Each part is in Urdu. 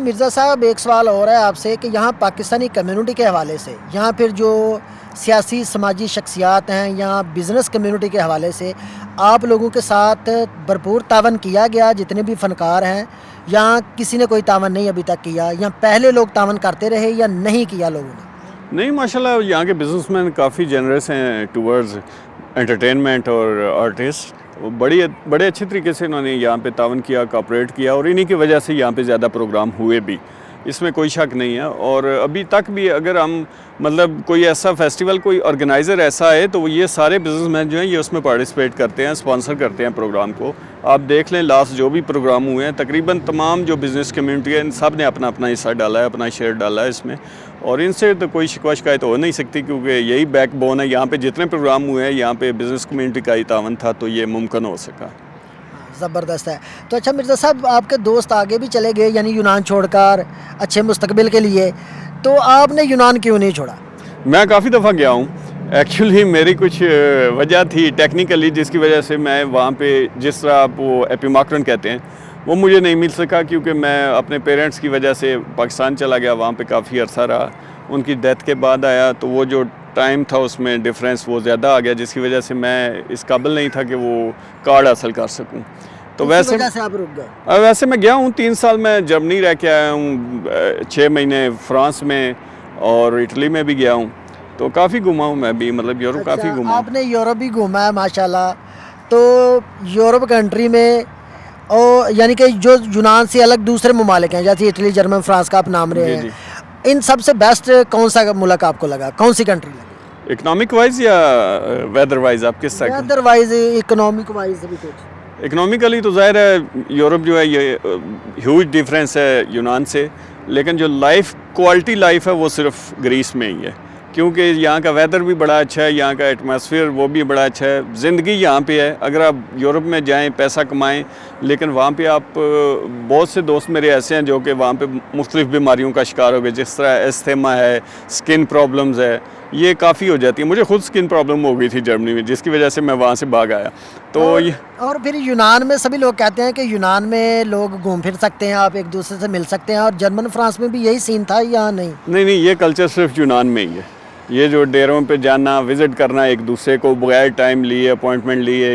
مرزا صاحب ایک سوال اور ہے آپ سے کہ یہاں پاکستانی کمیونٹی کے حوالے سے یہاں پھر جو سیاسی سماجی شخصیات ہیں یا بزنس کمیونٹی کے حوالے سے آپ لوگوں کے ساتھ بھرپور تعاون کیا گیا؟ جتنے بھی فنکار ہیں یہاں کسی نے کوئی تعاون نہیں ابھی تک کیا، یا پہلے لوگ تعاون کرتے رہے یا نہیں کیا لوگوں نے؟ نہیں، ماشاءاللہ یہاں کے بزنس مین کافی جنرس ہیں ٹورڈز انٹرٹینمنٹ اور آرٹسٹ. بڑے اچھے طریقے سے انہوں نے یہاں پہ تعاون کیا، کوآپریٹ کیا، اور انہی کی وجہ سے یہاں پہ زیادہ پروگرام ہوئے بھی، اس میں کوئی شک نہیں ہے. اور ابھی تک بھی اگر ہم کوئی ایسا فیسٹیول کوئی آرگنائزر ایسا ہے تو وہ یہ سارے بزنس مین جو ہیں یہ اس میں پارٹیسپیٹ کرتے ہیں، اسپانسر کرتے ہیں پروگرام کو. آپ دیکھ لیں لاسٹ جو بھی پروگرام ہوئے ہیں تقریباً تمام جو بزنس کمیونٹی ہے ان سب نے اپنا اپنا حصہ ڈالا ہے، اپنا شیئر ڈالا ہے اس میں، اور ان سے تو کوئی شکوہ شکایت ہو نہیں سکتی کیونکہ یہی بیک بون ہے. یہاں پہ جتنے پروگرام ہوئے ہیں یہاں پہ بزنس کمیونٹی کا ہی تعاون تھا تو یہ ممکن ہو سکا. زبردست ہے. تو اچھا مرزا صاحب، آپ کے دوست آگے بھی چلے گئے یعنی یونان چھوڑ کر اچھے مستقبل کے لیے، تو آپ نے یونان کیوں نہیں چھوڑا؟ میں کافی دفعہ گیا ہوں. ایکچولی میری کچھ وجہ تھی ٹیکنیکلی جس کی وجہ سے میں وہاں پہ جس طرح آپ وہ ایپیماکرن کہتے ہیں وہ مجھے نہیں مل سکا، کیونکہ میں اپنے پیرنٹس کی وجہ سے پاکستان چلا گیا، وہاں پہ کافی عرصہ رہا. ان کی ڈیتھ کے بعد آیا تو وہ جو ٹائم تھا اس میں ڈفرینس وہ زیادہ آ گیا، جس کی وجہ سے میں اس قابل نہیں تھا کہ وہ کارڈ حاصل کر سکوں. تو ویسے آپ رک گئے؟ ویسے میں گیا ہوں 3 سال میں جرمنی رہ کے آیا ہوں، 6 مہینے فرانس میں اور اٹلی میں بھی گیا ہوں. تو کافی گھوما ہوں میں بھی، یورپ کافی گھوما. آپ نے یورپ بھی گھوما ہے ماشاءاللہ. تو یورپ کنٹری میں اور یعنی کہ جو یونان سے الگ دوسرے ممالک ہیں جیسے اٹلی، جرمن، فرانس کا آپ نام رہے ہیں، ان سب سے بیسٹ کون سا ملک آپ کو لگا؟ کون سی کنٹری لگی؟ اکنامک وائز یا ویدر وائز؟ آپ کس طرح؟ ویدر وائز، اکنامک وائز بھی کچھ. اکنامیکلی تو ظاہر ہے یورپ جو ہے یہ ہیوج ڈیفرنس ہے یونان سے، لیکن جو کوالٹی لائف ہے وہ صرف گریس میں ہی ہے، کیونکہ یہاں کا ویدر بھی بڑا اچھا ہے، یہاں کا ایٹماسفیئر وہ بھی بڑا اچھا ہے. زندگی یہاں پہ ہے. اگر آپ یورپ میں جائیں پیسہ کمائیں، لیکن وہاں پہ آپ بہت سے دوست میرے ایسے ہیں جو کہ وہاں پہ مختلف بیماریوں کا شکار ہو گئے، جس طرح ایستھما ہے، سکن پرابلمز ہے، یہ کافی ہو جاتی ہے. مجھے خود سکن پرابلم ہو گئی تھی جرمنی میں، جس کی وجہ سے میں وہاں سے بھاگ آیا. اور پھر یونان میں سبھی لوگ کہتے ہیں کہ یونان میں لوگ گھوم پھر سکتے ہیں، آپ ایک دوسرے سے مل سکتے ہیں، اور جرمن فرانس میں بھی یہی سین تھا یا نہیں؟ نہیں، یہ کلچر صرف یونان میں ہی ہے. یہ جو ڈیروں پہ جانا، وزٹ کرنا ایک دوسرے کو بغیر ٹائم لیے، اپوائنٹمنٹ لیے،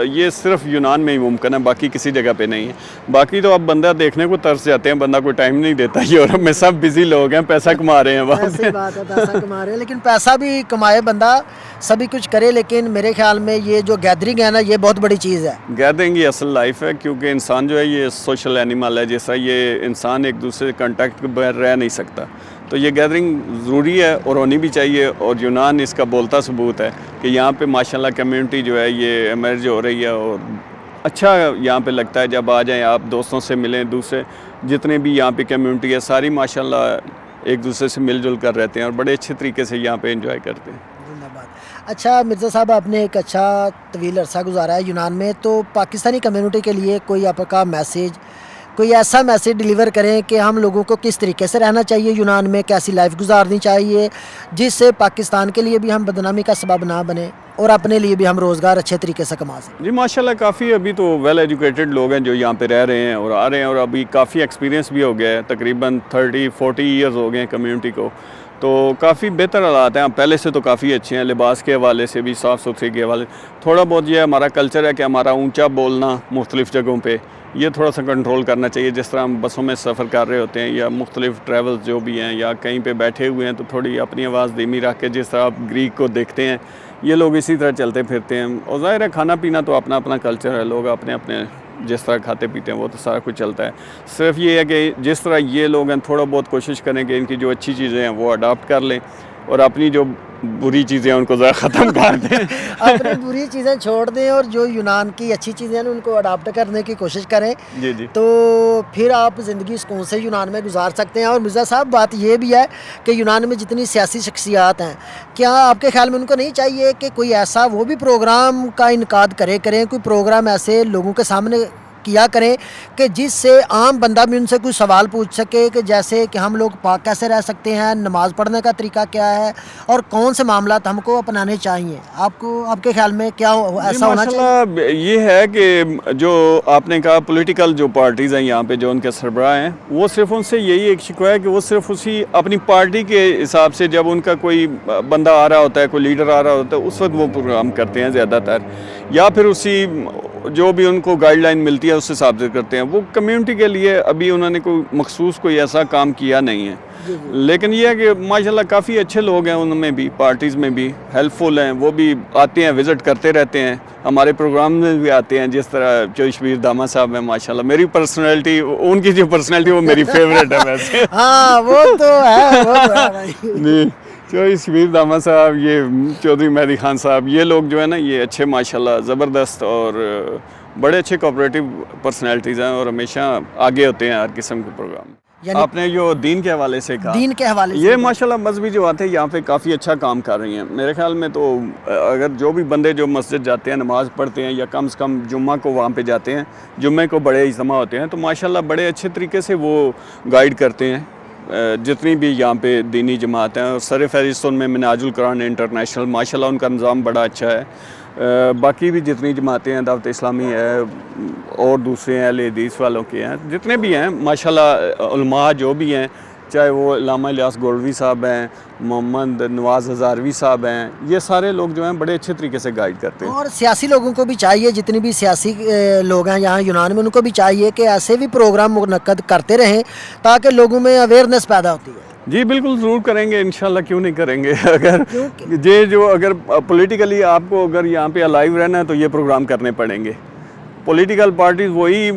یہ صرف یونان میں ہی ممکن ہے، باقی کسی جگہ پہ نہیں ہے. باقی تو اب بندہ دیکھنے کو ترس جاتے ہیں، بندہ کوئی ٹائم نہیں دیتا. یورپ میں سب بزی لوگ ہیں، پیسہ کما رہے ہیں وہاں پہ. بات ہے، پیسہ کما رہے ہیں، لیکن پیسہ بھی کمائے بندہ سبھی کچھ کرے، لیکن میرے خیال میں یہ جو گیدرنگ ہے نا یہ بہت بڑی چیز ہے. گیدرنگ یہ اصل لائف ہے، کیونکہ انسان جو ہے یہ سوشل اینیمل ہے. جیسا یہ انسان ایک دوسرے سے کنٹیکٹ کے بغیر رہ نہیں سکتا، تو یہ گیدرنگ ضروری ہے اور ہونی بھی چاہیے. اور یونان اس کا بولتا ثبوت ہے کہ یہاں پہ ماشاءاللہ کمیونٹی جو ہے یہ ایمرج ہو رہی ہے، اور اچھا یہاں پہ لگتا ہے جب آ جائیں آپ دوستوں سے ملیں. دوسرے جتنے بھی یہاں پہ کمیونٹی ہے ساری ماشاءاللہ ایک دوسرے سے مل جل کر رہتے ہیں اور بڑے اچھے طریقے سے یہاں پہ انجوائے کرتے ہیں. اچھا مرزا صاحب، آپ نے ایک اچھا طویل عرصہ گزارا ہے یونان میں، تو پاکستانی کمیونٹی کے لیے کوئی آپ کا میسیج، کوئی ایسا میسیج ڈیلیور کریں کہ ہم لوگوں کو کس طریقے سے رہنا چاہیے یونان میں، کیسی لائف گزارنی چاہیے جس سے پاکستان کے لیے بھی ہم بدنامی کا سبب نہ بنے اور اپنے لیے بھی ہم روزگار اچھے طریقے سے کما سکیں؟ جی ماشاءاللہ کافی ابھی تو ویل ایجوکیٹڈ لوگ ہیں جو یہاں پہ رہ رہے ہیں اور آ رہے ہیں، اور ابھی کافی ایکسپیرینس بھی ہو گیا ہے. تقریباً 30-40 ایئرز ہو گئے ہیں کمیونٹی کو، تو کافی بہتر حالات ہیں. پہلے سے تو کافی اچھے ہیں، لباس کے حوالے سے بھی، صاف ستھری کے حوالے. تھوڑا بہت یہ ہمارا کلچر ہے کہ ہمارا اونچا بولنا مختلف جگہوں پہ یہ تھوڑا سا کنٹرول کرنا چاہیے. جس طرح ہم بسوں میں سفر کر رہے ہوتے ہیں یا مختلف ٹریولز جو بھی ہیں یا کہیں پہ بیٹھے ہوئے ہیں تو تھوڑی اپنی آواز دھیمی رکھ کے، جس طرح آپ گریک کو دیکھتے ہیں یہ لوگ اسی طرح چلتے پھرتے ہیں. اور ظاہر ہے کھانا پینا تو اپنا اپنا کلچر ہے، لوگ اپنے اپنے جس طرح کھاتے پیتے ہیں وہ تو سارا کچھ چلتا ہے. صرف یہ ہے کہ جس طرح یہ لوگ ہیں تھوڑا بہت کوشش کریں کہ ان کی جو اچھی چیزیں ہیں وہ اڈاپٹ کر لیں اور اپنی جو بری چیزیں ہیں ان کو ذرا ختم کر دیں. اپنی بری چیزیں چھوڑ دیں اور جو یونان کی اچھی چیزیں ہیں ان کو اڈاپٹ کرنے کی کوشش کریں. جی تو پھر آپ زندگی سکون سے یونان میں گزار سکتے ہیں. اور مرزا صاحب بات یہ بھی ہے کہ یونان میں جتنی سیاسی شخصیات ہیں، کیا آپ کے خیال میں ان کو نہیں چاہیے کہ کوئی ایسا وہ بھی پروگرام کا انعقاد کریں کوئی پروگرام ایسے لوگوں کے سامنے کیا کریں کہ جس سے عام بندہ بھی ان سے کوئی سوال پوچھ سکے کہ جیسے کہ ہم لوگ پاک کیسے رہ سکتے ہیں, نماز پڑھنے کا طریقہ کیا ہے, اور کون سے معاملات ہم کو اپنانے چاہیے. آپ کے خیال میں کیا ایسا ہونا چاہیے؟ ماشاءاللہ یہ ہے کہ جو آپ نے کہا پولیٹیکل جو پارٹیز ہیں یہاں پہ جو ان کے سربراہ ہیں, وہ صرف ان سے یہی ایک شکوہ ہے کہ وہ صرف اسی اپنی پارٹی کے حساب سے جب ان کا کوئی بندہ آ رہا ہوتا ہے, کوئی لیڈر آ رہا ہوتا ہے, اس وقت وہ پروگرام کرتے ہیں زیادہ تر, یا پھر اسی جو بھی ان کو گائیڈ لائن ملتی ہے اس حساب سے کرتے ہیں. وہ کمیونٹی کے لیے ابھی انہوں نے کوئی مخصوص کوئی ایسا کام کیا نہیں ہے. لیکن یہ ہے کہ ماشاءاللہ کافی اچھے لوگ ہیں ان میں بھی, پارٹیز میں بھی ہیلپ فل ہیں, وہ بھی آتے ہیں, وزٹ کرتے رہتے ہیں, ہمارے پروگرام میں بھی آتے ہیں. جس طرح چوہی شبیر داما صاحب ہیں ماشاءاللہ, میری پرسنالٹی, ان کی جو پرسنالٹی وہ میری فیوریٹ ہے ویسے. ہاں وہ تو ہے نہیں, چوہی شبیر داما صاحب, یہ چودھری مہدی خان صاحب, یہ لوگ جو ہے نا یہ اچھے ماشاءاللہ زبردست اور بڑے اچھے کوآپریٹو پرسنالٹیز ہیں, اور ہمیشہ آگے ہوتے ہیں ہر قسم کے پروگرام. آپ نے جو دین کے حوالے سے کہا, دین کے حوالے سے یہ ماشاءاللہ مذہبی جو باتیں یہاں پہ کافی اچھا کام کر رہی ہیں. میرے خیال میں تو اگر جو بھی بندے جو مسجد جاتے ہیں, نماز پڑھتے ہیں, یا کم سے کم جمعہ کو وہاں پہ جاتے ہیں, جمعے کو بڑے اجتماع ہوتے ہیں, تو ماشاءاللہ بڑے اچھے طریقے سے وہ گائیڈ کرتے ہیں جتنی بھی یہاں پہ دینی جماعت ہیں. اور سر فہرست ان میں منہاج القرآن انٹرنیشنل, ماشاءاللہ ان کا نظام بڑا اچھا ہے. باقی بھی جتنی جماعتیں ہیں, دعوت اسلامی ہے اور دوسرے ہیں, اہل حدیث والوں کے ہیں, جتنے بھی ہیں ماشاءاللہ, علماء جو بھی ہیں, چاہے وہ علامہ الیاس گولوی صاحب ہیں, محمد نواز ہزاروی صاحب ہیں, یہ سارے لوگ جو ہیں بڑے اچھے طریقے سے گائیڈ کرتے ہیں. اور سیاسی لوگوں کو بھی چاہیے, جتنے بھی سیاسی لوگ ہیں یہاں یونان میں, ان کو بھی چاہیے کہ ایسے بھی پروگرام منعقد کرتے رہیں تاکہ لوگوں میں اویئرنیس پیدا ہوتی ہے. جی بالکل ضرور کریں گے انشاءاللہ, کیوں نہیں کریں گے. اگر پولیٹیکلی آپ کو اگر یہاں پہ الائیو رہنا ہے تو یہ پروگرام کرنے پڑیں گے. پولیٹیکل پارٹیز وہی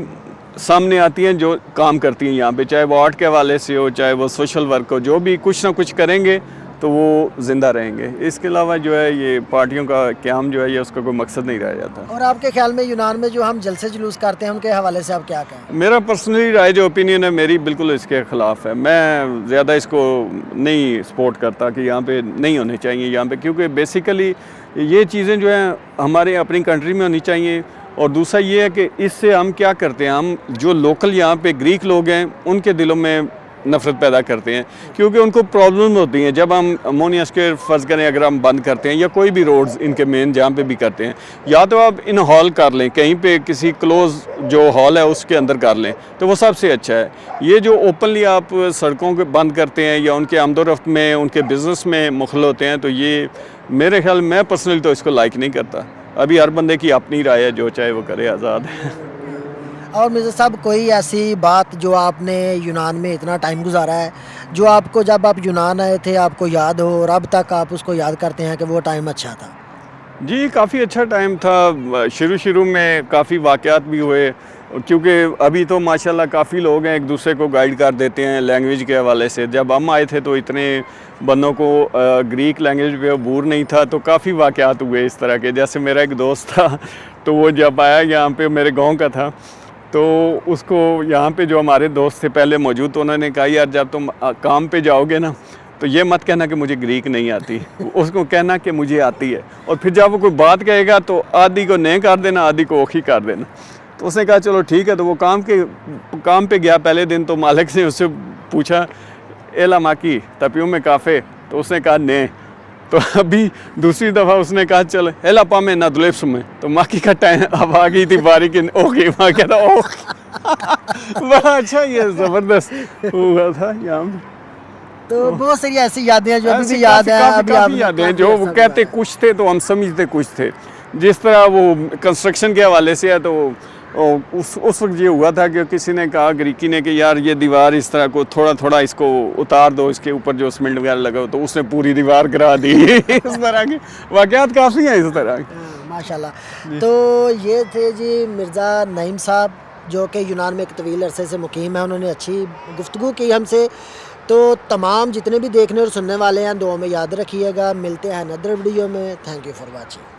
سامنے آتی ہیں جو کام کرتی ہیں یہاں پہ, چاہے وہ آرٹ کے حوالے سے ہو, چاہے وہ سوشل ورک ہو, جو بھی کچھ نہ کچھ کریں گے تو وہ زندہ رہیں گے. اس کے علاوہ جو ہے یہ پارٹیوں کا قیام جو ہے یہ اس کا کوئی مقصد نہیں رہ جاتا. اور آپ کے خیال میں یونان میں جو ہم جلسے جلوس کرتے ہیں ان کے حوالے سے آپ کیا کہیں؟ میرا پرسنلی رائے جو اوپینین ہے میری بالکل اس کے خلاف ہے. میں زیادہ اس کو نہیں سپورٹ کرتا کہ یہاں پہ نہیں ہونے چاہیے یہاں پہ, کیونکہ بیسیکلی یہ چیزیں جو ہیں ہمارے اپنی کنٹری میں ہونی چاہیے. اور دوسرا یہ ہے کہ اس سے ہم کیا کرتے ہیں, ہم جو لوکل یہاں پہ گریک لوگ ہیں ان کے دلوں میں نفرت پیدا کرتے ہیں, کیونکہ ان کو پرابلم ہوتی ہیں جب ہم امونیا اسکوائر فرض کریں اگر ہم بند کرتے ہیں, یا کوئی بھی روڈز ان کے مین جہاں پہ بھی کرتے ہیں, یا تو آپ ان ہال کر لیں, کہیں پہ کسی کلوز جو ہال ہے اس کے اندر کر لیں تو وہ سب سے اچھا ہے. یہ جو اوپنلی آپ سڑکوں کے بند کرتے ہیں یا ان کے آمد و رفت میں, ان کے بزنس میں مخل ہوتے ہیں, تو یہ میرے خیال میں پرسنلی تو اس کو لائک نہیں کرتا. ابھی ہر بندے کی اپنی رائے ہے, جو چاہے وہ کرے, آزاد ہے. اور مرزا صاحب کوئی ایسی بات جو آپ نے یونان میں اتنا ٹائم گزارا ہے, جو آپ کو جب آپ یونان آئے تھے آپ کو یاد ہو اور اب تک آپ اس کو یاد کرتے ہیں کہ وہ ٹائم اچھا تھا؟ جی کافی اچھا ٹائم تھا. شروع میں کافی واقعات بھی ہوئے, کیونکہ ابھی تو ماشاءاللہ کافی لوگ ہیں ایک دوسرے کو گائیڈ کر دیتے ہیں لینگویج کے حوالے سے. جب ہم آئے تھے تو اتنے بندوں کو گریک لینگویج پہ عبور نہیں تھا, تو کافی واقعات ہوئے اس طرح کے. جیسے میرا ایک دوست تھا, تو وہ جب آیا یہاں پہ, میرے گاؤں کا تھا, تو اس کو یہاں پہ جو ہمارے دوست تھے پہلے موجود, تو انہوں نے کہا یار جب تم کام پہ جاؤ گے نا تو یہ مت کہنا کہ مجھے گریک نہیں آتی, اس کو کہنا کہ مجھے آتی ہے. اور پھر جب وہ کوئی بات کہے گا تو آدھی کو نہیں کر دینا, آدھی کو اوکھی کر دینا. تو اس نے کہا چلو ٹھیک ہے. تو وہ کام پہ گیا پہلے دن, تو مالک نے اس سے پوچھا ایلا ماکی تپیوں میں کافے, تو اس نے کہا نہیں. تو ابھی دوسری دفعہ اس نے کہا چل ایلا پا میں ندلیپس میں, تو ماکی کا ٹائم اب آ گئی تھی باری کی, اوکے وہاں کہتا اوکے. بڑا اچھا یہ زبردست ہوا تھا یہاں پہ. تو بہت ساری ایسی یادیں ہیں جو ابھی بھی یاد ہیں. کافی یادیں ہیں, جو وہ کہتے کچھ تھے تو ہم سمجھتے کچھ تھے. جس طرح وہ کنسٹرکشن کے حوالے سے ہے, تو اس وقت یہ ہوا تھا کہ کسی نے کہا گریکی نے کہ یار یہ دیوار اس طرح کو تھوڑا اس کو اتار دو, اس کے اوپر جو سیمنٹ وغیرہ لگا ہو, تو اس نے پوری دیوار گرا دی. اس طرح کے واقعات کافی ہیں اس طرح کے. ماشاءاللہ. تو یہ تھے جی مرزا نعیم صاحب, جو کہ یونان میں ایک طویل عرصے سے مقیم ہیں. انہوں نے اچھی گفتگو کی ہم سے. تو تمام جتنے بھی دیکھنے اور سننے والے ہیں دعاؤں میں یاد رکھیے گا. ملتے ہیں ندر ویڈیو میں. Thank you for watching.